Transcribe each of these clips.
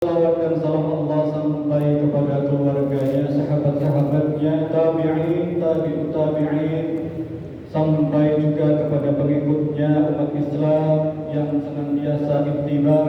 Salawat dan salam Allah sampai kepada keluarganya, sahabat-sahabatnya, tabi'in, tabi'ut tabi'in, sampai juga kepada pengikutnya umat Islam yang senantiasa ittiba,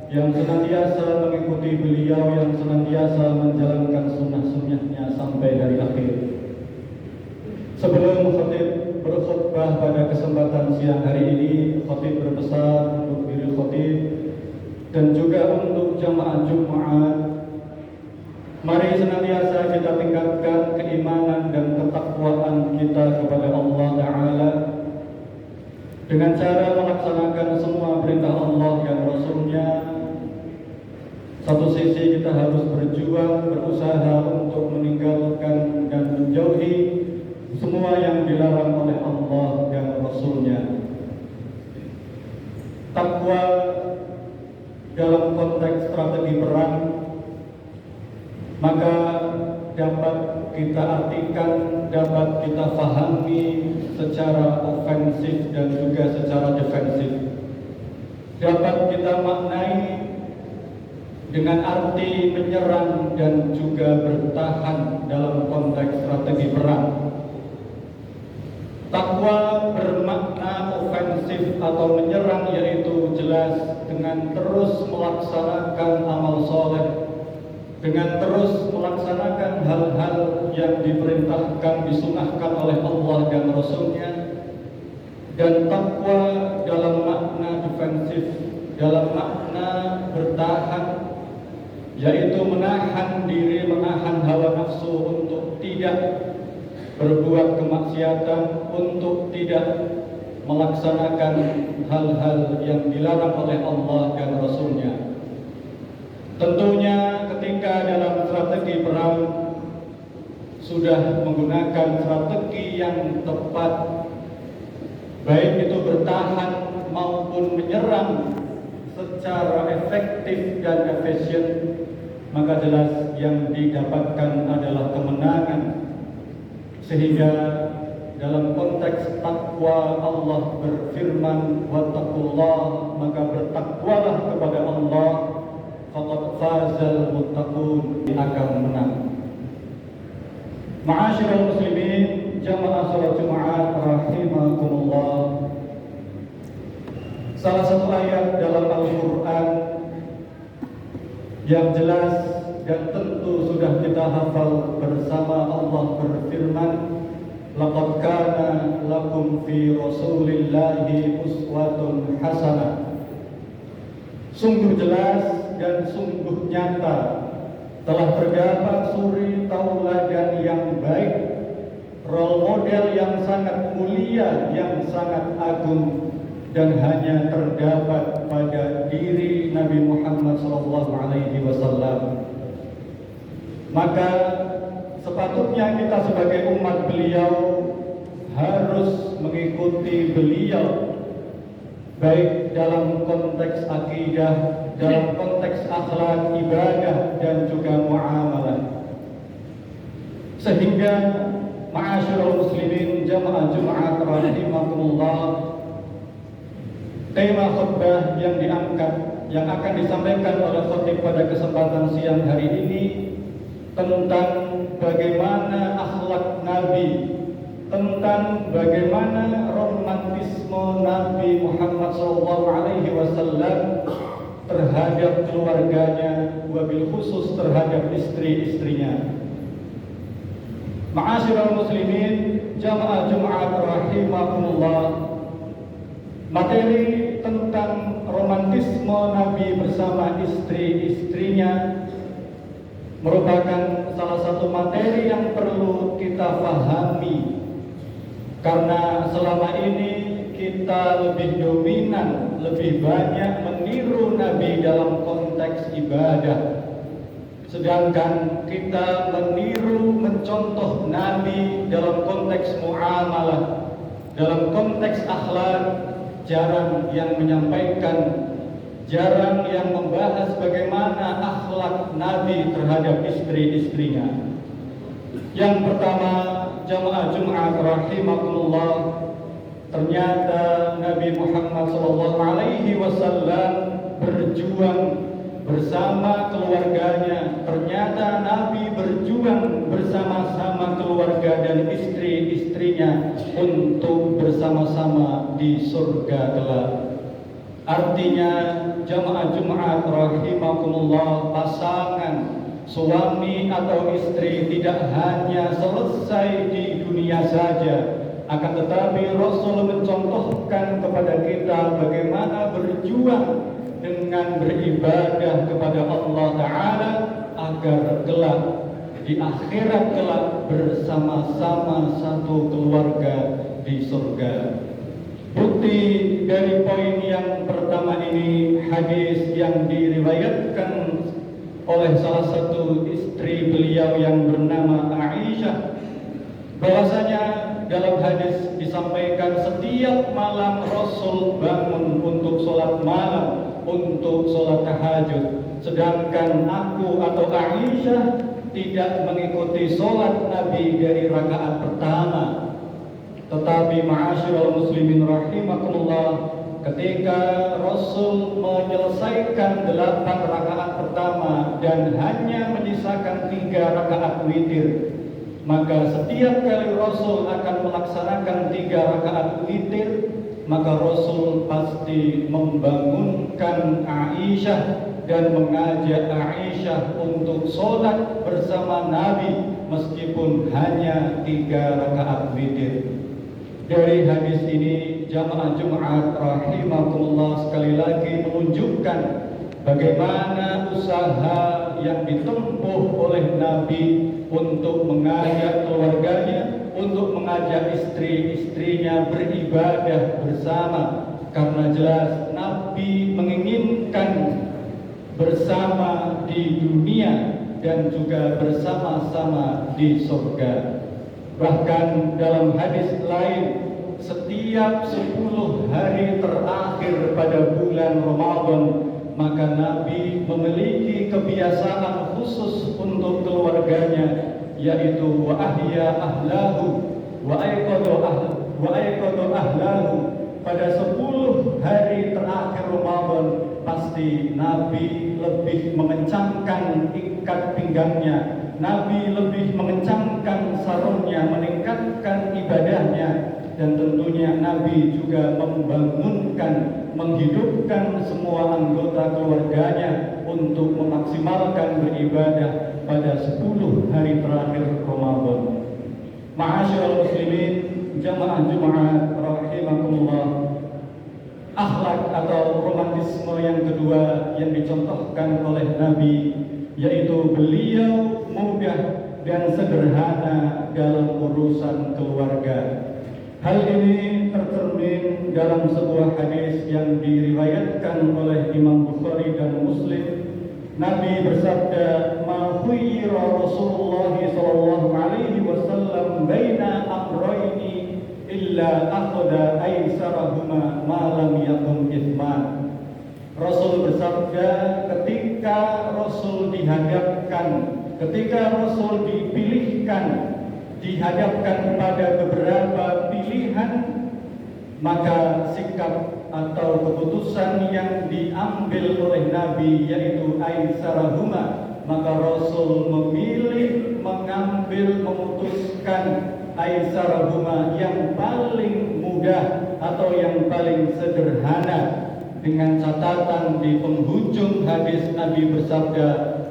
yang senantiasa mengikuti beliau, yang senantiasa menjalankan sunnah-sunnahnya sampai hari akhir. Sebelum khatib berkhutbah pada kesempatan siang hari ini, khatib berpesan untuk diri khatib dan juga untuk jamaah Jumat, mari senantiasa kita tingkatkan keimanan dan ketakwaan kita kepada Allah Ta'ala dengan cara melaksanakan semua perintah Allah dan Rasulnya. Satu sisi kita harus berjuang, berusaha untuk meninggalkan dan menjauhi semua yang dilarang oleh Allah dan Rasulnya. Takwa dalam konteks strategi perang maka dapat kita artikan, dapat kita pahami secara ofensif dan juga secara defensif. Dapat kita maknai dengan arti menyerang dan juga bertahan dalam konteks strategi perang. Takwa bermakna ofensif atau menyerang, yaitu jelas dengan terus melaksanakan amal soleh, dengan terus melaksanakan hal-hal yang diperintahkan, disunahkan oleh Allah dan Rasulnya. Dan takwa dalam makna defensif, dalam makna bertahan, yaitu menahan diri, menahan hawa nafsu untuk tidak berbuat kemaksiatan, untuk tidak melaksanakan hal-hal yang dilarang oleh Allah dan Rasulnya. Tentunya ketika dalam strategi perang sudah menggunakan strategi yang tepat, baik itu bertahan maupun menyerang secara efektif dan efisien, maka jelas yang didapatkan adalah kemenangan. Sehingga dalam konteks takwa, Allah berfirman, wattaqullah, maka bertakwalah kepada Allah, faqad fazal muttaqun, akan menang. Ma'asyiral muslimin, jamaah salat Jumat rahimakumullah. Salah satu ayat dalam Al-Qur'an yang jelas dan tentu sudah kita hafal bersama, Allah berfirman, laqad kana lakum fi rasulillahi uswatun hasanah. Sungguh jelas dan sungguh nyata telah terdapat suri tauladan yang baik, role model yang sangat mulia, yang sangat agung, dan hanya terdapat pada diri Nabi Muhammad SAW. Maka sepatutnya kita sebagai umat beliau harus mengikuti beliau, baik dalam konteks akidah, dalam konteks akhlak, ibadah, dan juga muamalah. Sehingga ma'asyiral muslimin, jamaah Jumat rahimakumullah, tema khutbah yang diangkat, yang akan disampaikan oleh khatib pada kesempatan siang hari ini tentang bagaimana akhlak Nabi, tentang bagaimana romantisme Nabi Muhammad SAW terhadap keluarganya, wabil khusus terhadap istri-istrinya. Ma'asyiral muslimin, jamaah Jumat rahimakumullah, materi tentang romantisme Nabi bersama istri-istrinya merupakan salah satu materi yang perlu kita pahami, karena selama ini kita lebih dominan, lebih banyak meniru Nabi dalam konteks ibadah, sedangkan kita meniru, mencontoh Nabi dalam konteks muamalah, dalam konteks akhlak jarang yang menyampaikan, jarang yang membahas bagaimana akhlak Nabi terhadap istri-istrinya. Yang pertama, jamaah Jumat rahimakumullah, ternyata Nabi Muhammad SAW berjuang bersama keluarganya. Ternyata Nabi berjuang bersama-sama keluarga dan istri-istrinya untuk bersama-sama di surga kelak. Artinya jamaah Jumat rahimakumullah, pasangan suami atau istri tidak hanya selesai di dunia saja, akan tetapi Rasul mencontohkan kepada kita bagaimana berjuang dengan beribadah kepada Allah Ta'ala agar kelak di akhirat kelak bersama-sama satu keluarga di surga. Bukti dari poin yang pertama ini, hadis yang diriwayatkan oleh salah satu istri beliau yang bernama Aisyah, bahwasanya dalam hadis disampaikan setiap malam Rasul bangun untuk sholat malam, untuk sholat tahajud. Sedangkan aku atau Aisyah tidak mengikuti sholat Nabi dari rakaat pertama. Tetapi ma'asyiral muslimin rahimakumullah, ketika Rasul menyelesaikan 8 rakaat pertama dan hanya menyisakan 3 rakaat witir, maka setiap kali Rasul akan melaksanakan 3 rakaat witir, maka Rasul pasti membangunkan Aisyah dan mengajak Aisyah untuk sholat bersama Nabi meskipun hanya 3 rakaat witir. Dari hadis ini jamaah Jumat rahimakumullah sekali lagi menunjukkan bagaimana usaha yang ditempuh oleh Nabi untuk mengajak keluarganya, untuk mengajak istri-istrinya beribadah bersama. Karena jelas Nabi menginginkan bersama di dunia dan juga bersama-sama di surga. Bahkan dalam hadis lain, setiap 10 hari terakhir pada bulan Ramadan, maka Nabi memiliki kebiasaan khusus untuk keluarganya, yaitu wa ahya ahlahu wa aiqadu ahlahu. Pada 10 hari terakhir Ramadan pasti Nabi lebih mengencangkan ikat pinggangnya, Nabi lebih mengencangkan sarungnya, meningkatkan ibadahnya, dan tentunya Nabi juga membangunkan, menghidupkan semua anggota keluarganya untuk memaksimalkan beribadah pada 10 hari terakhir Ramadan. Ma'asyiral muslimin, jamaah Jumat rahimakumullah, akhlak atau romantisme yang kedua yang dicontohkan oleh Nabi, yaitu beliau mudah dan sederhana dalam urusan keluarga. Hal ini tercermin dalam sebuah hadis yang diriwayatkan oleh Imam Bukhari dan Muslim. Nabi bersabda, "Ma khuyyira Rasulullah sallallahu alaihi wasallam baina amrayni illa akhadha aisarahuma ma lam yakun ithman." Rasul bersabda, ketika Rasul dipilihkan, dihadapkan pada beberapa pilihan, maka sikap atau keputusan yang diambil oleh Nabi yaitu aisarahuma, maka Rasul memutuskan aisarahuma, yang paling mudah atau yang paling sederhana. Dengan catatan di penghujung hadis Nabi bersabda,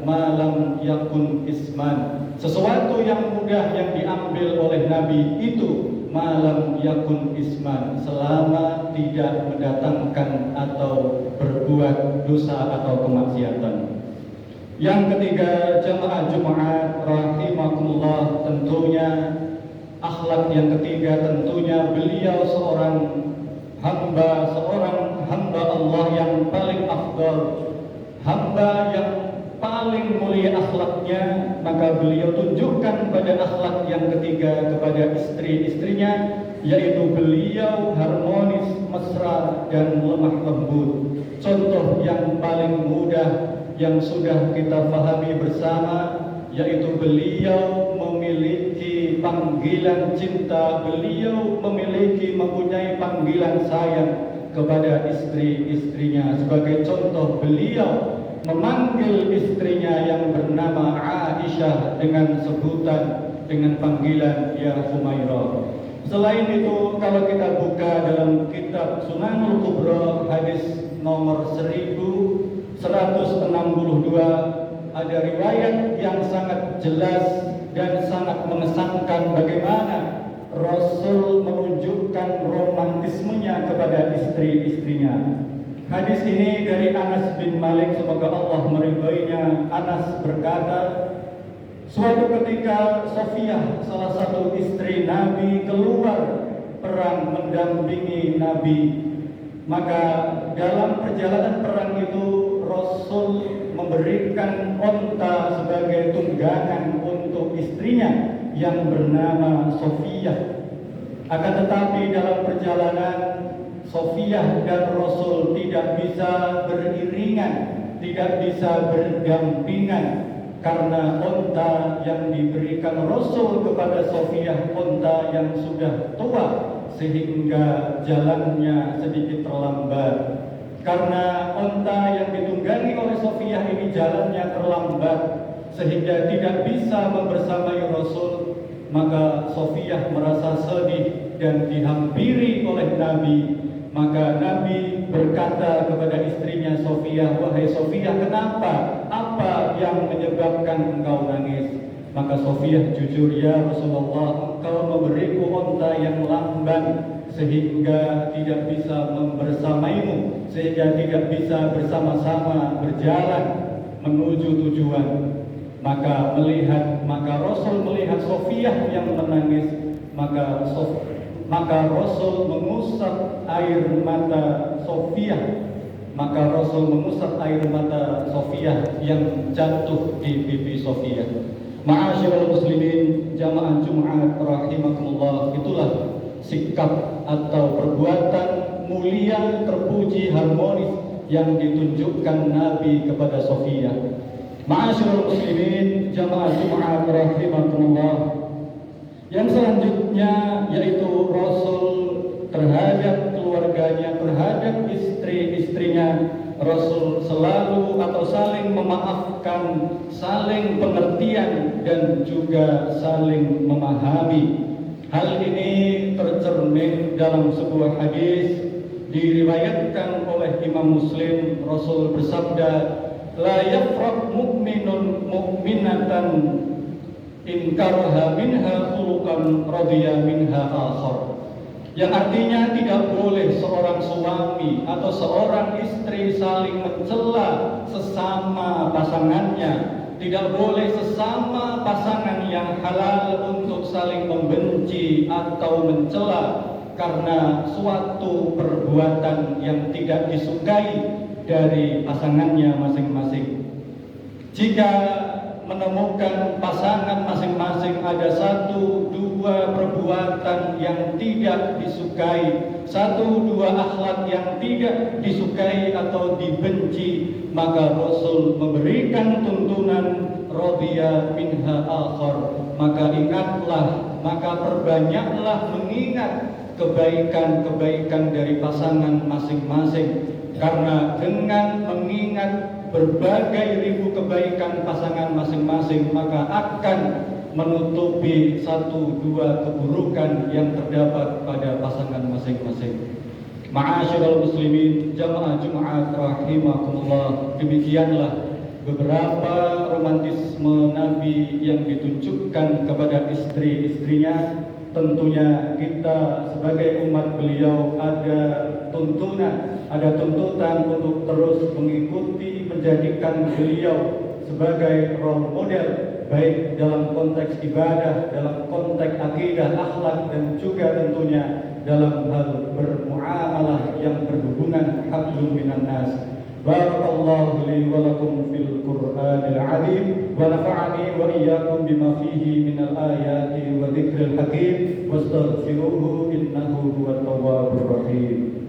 malam yakun isman, sesuatu yang mudah yang diambil oleh Nabi itu malam yakun isman, selama tidak mendatangkan atau berbuat dosa atau kemaksiatan. Yang ketiga, jamaah Jumat rahimakumullah, tentunya akhlak yang ketiga, tentunya beliau seorang hamba Allah yang paling afdal, hamba yang paling mulia akhlaknya. Maka beliau tunjukkan pada akhlak yang ketiga kepada istri-istrinya, yaitu beliau harmonis, mesra, dan lemah lembut. Contoh yang paling mudah yang sudah kita pahami bersama, yaitu beliau memiliki panggilan cinta, beliau mempunyai panggilan sayang kepada istri-istrinya. Sebagai contoh, beliau memanggil istrinya yang bernama Aisyah dengan sebutan, dengan panggilan ya Humairah. Selain itu, kalau kita buka dalam kitab Sunanul Kubra hadis nomor 1162, ada riwayat yang sangat jelas dan sangat mengesankan bagaimana Rasul menunjukkan romantismenya kepada istri-istrinya. Hadis ini dari Anas bin Malik, semoga Allah meridhoinya. Anas berkata, suatu ketika Sofiyah, salah satu istri Nabi, keluar perang mendampingi Nabi. Maka dalam perjalanan perang itu Rasul memberikan onta sebagai tunggangan untuk istrinya yang bernama Sofiyah. Akan tetapi dalam perjalanan Sofiyah dan Rasul tidak bisa beriringan, tidak bisa berdampingan, karena onta yang diberikan Rasul kepada Sofiyah onta yang sudah tua, sehingga jalannya sedikit terlambat. Karena onta yang ditunggangi oleh Sofiyah ini jalannya terlambat, sehingga tidak bisa membersamai Rasul, maka Sofiyah merasa sedih dan dihampiri oleh Nabi. Maka Nabi berkata kepada istrinya Sofiyah, wahai Sofiyah, kenapa? Apa yang menyebabkan engkau nangis? Maka Sofiyah jujur, ya Rasulullah, engkau memberiku onta yang lamban sehingga tidak bisa membersamaimu, sehingga tidak bisa bersama-sama berjalan menuju tujuan. Maka Rasul melihat Sofiyah yang menangis, maka Rasul mengusap air mata Sofiyah. Maka Rasul mengusap air mata Sofiyah yang jatuh di pipi Sofiyah. Ma'asyiral muslimin, jamaah Jumat rahimakumullah, itulah sikap atau perbuatan mulia, terpuji, harmonis yang ditunjukkan Nabi kepada Sofiyah. Ma'asyiral muslimin, jamaah Jumat rahimakumullah, yang selanjutnya yaitu Rasul terhadap keluarganya, terhadap istri-istrinya, Rasul selalu atau saling memaafkan, saling pengertian, dan juga saling memahami. Hal ini tercermin dalam sebuah hadis diriwayatkan oleh Imam Muslim. Rasul bersabda, la yafraq mu'minun mu'minatan in karaha minha khuluqan radiya minha akhar. Yang artinya tidak boleh seorang suami atau seorang istri saling mencela sesama pasangannya. Tidak boleh sesama pasangan yang halal untuk saling membenci atau mencela karena suatu perbuatan yang tidak disukai dari pasangannya masing-masing. Jika menemukan pasangan masing-masing ada satu dua perbuatan yang tidak disukai, satu dua akhlak yang tidak disukai atau dibenci, maka Rasul memberikan tuntunan radiya minha akhar. Maka ingatlah, maka perbanyaklah mengingat kebaikan-kebaikan dari pasangan masing-masing, karena dengan mengingat berbagai ribu kebaikan pasangan masing-masing, maka akan menutupi satu dua keburukan yang terdapat pada pasangan masing-masing. Ma'asyiral muslimin, jamaah Jumat rahimakumullah, demikianlah beberapa romantisme Nabi yang ditunjukkan kepada istri-istrinya. Tentunya kita sebagai umat beliau ada tuntutan untuk terus mengikuti, menjadikan beliau sebagai role model, baik dalam konteks ibadah, dalam konteks akidah, akhlak, dan juga tentunya dalam hal bermuamalah yang berhubungan hablum minan nas. Barakallahu li wa lakum fil Qur'anil azim wa nafa'ani wa iyyakum bima fihi minal ayati wa dzikril hakim wastaghfiruhu innahu huwat tawwabur rahim.